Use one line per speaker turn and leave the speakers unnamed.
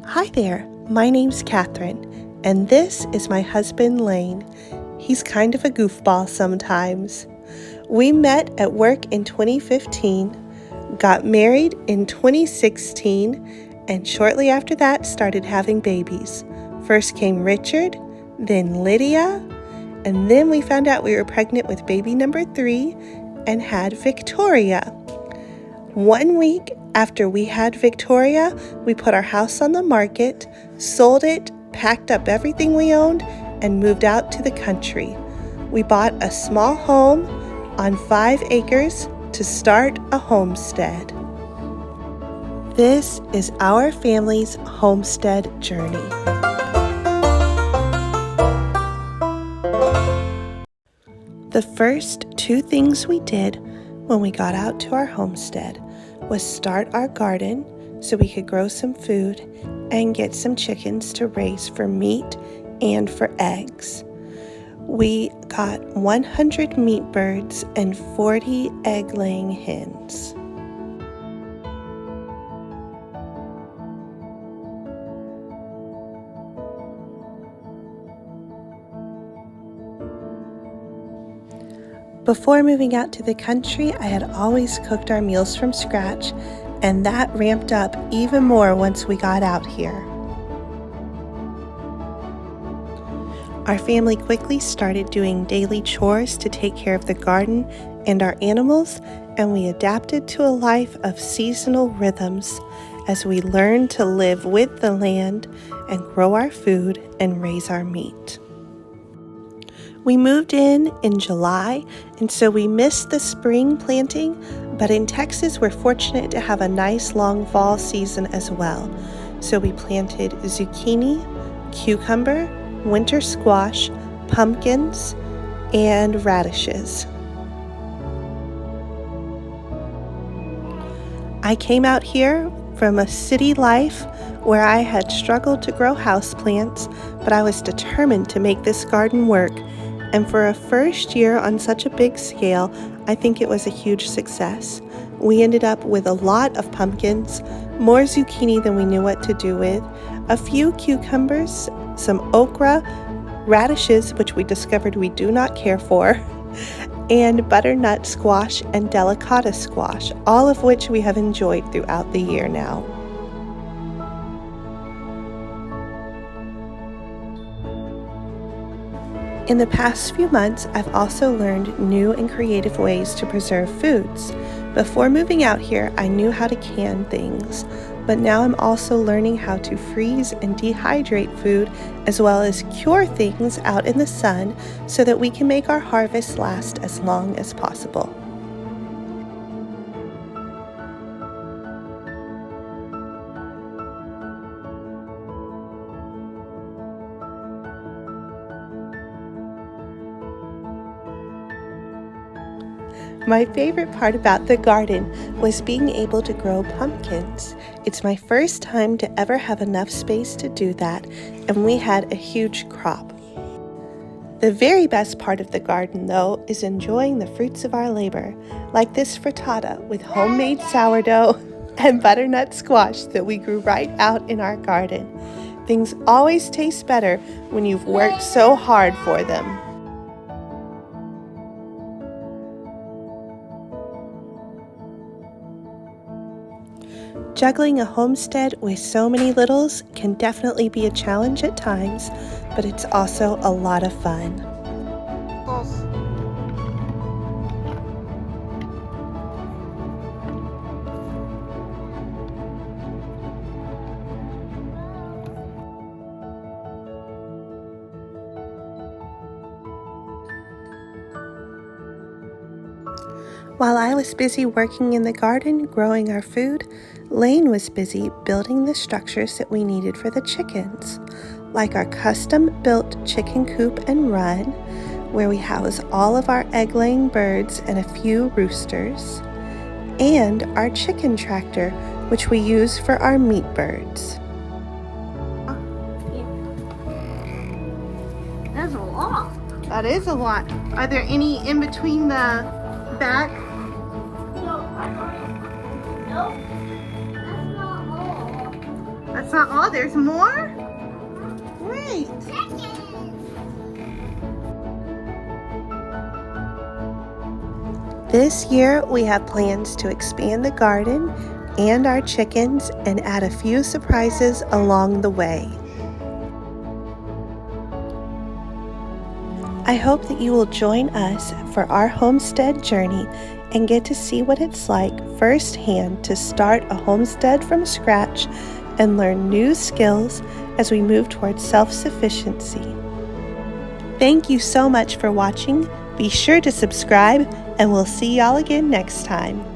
Hi there, my name's Catherine, and this is my husband Lane. He's kind of a goofball sometimes. We met at work in 2015, got married in 2016, and shortly after that started having babies. First came Richard, then Lydia, and then we found out we were pregnant with baby number 3 and had Victoria. 1 week after we had Victoria, we put our house on the market, sold it, packed up everything we owned, and moved out to the country. We bought a small home on 5 acres to start a homestead. This is our family's homestead journey. The first 2 things we did when we got out to our homestead was start our garden so we could grow some food and get some chickens to raise for meat and for eggs. We got 100 meat birds and 40 egg-laying hens. Before moving out to the country, I had always cooked our meals from scratch, and that ramped up even more once we got out here. Our family quickly started doing daily chores to take care of the garden and our animals, and we adapted to a life of seasonal rhythms as we learned to live with the land and grow our food and raise our meat. We moved in July, and so we missed the spring planting, but in Texas we're fortunate to have a nice long fall season as well. So we planted zucchini, cucumber, winter squash, pumpkins, and radishes. I came out here from a city life where I had struggled to grow houseplants, but I was determined to make this garden work. And for a first year on such a big scale, I think it was a huge success. We ended up with a lot of pumpkins, more zucchini than we knew what to do with, a few cucumbers, some okra, radishes, which we discovered we do not care for, and butternut squash and delicata squash, all of which we have enjoyed throughout the year now. In the past few months, I've also learned new and creative ways to preserve foods. Before moving out here, I knew how to can things, but now I'm also learning how to freeze and dehydrate food as well as cure things out in the sun so that we can make our harvest last as long as possible. My favorite part about the garden was being able to grow pumpkins. It's my first time to ever have enough space to do that, and we had a huge crop. The very best part of the garden, though, is enjoying the fruits of our labor, like this frittata with homemade sourdough and butternut squash that we grew right out in our garden. Things always taste better when you've worked so hard for them. Juggling a homestead with so many littles can definitely be a challenge at times, but it's also a lot of fun. While I was busy working in the garden, growing our food, Lane was busy building the structures that we needed for the chickens, like our custom-built chicken coop and run, where we house all of our egg-laying birds and a few roosters, and our chicken tractor, which we use for our meat birds.
That's a lot.
That is a lot. Are there any in between the back?
No. Nope. That's not all.
That's not all, there's more? Great. This year we have plans to expand the garden and our chickens and add a few surprises along the way. I hope that you will join us for our homestead journey and get to see what it's like firsthand to start a homestead from scratch and learn new skills as we move towards self-sufficiency. Thank you so much for watching. Be sure to subscribe, and we'll see y'all again next time.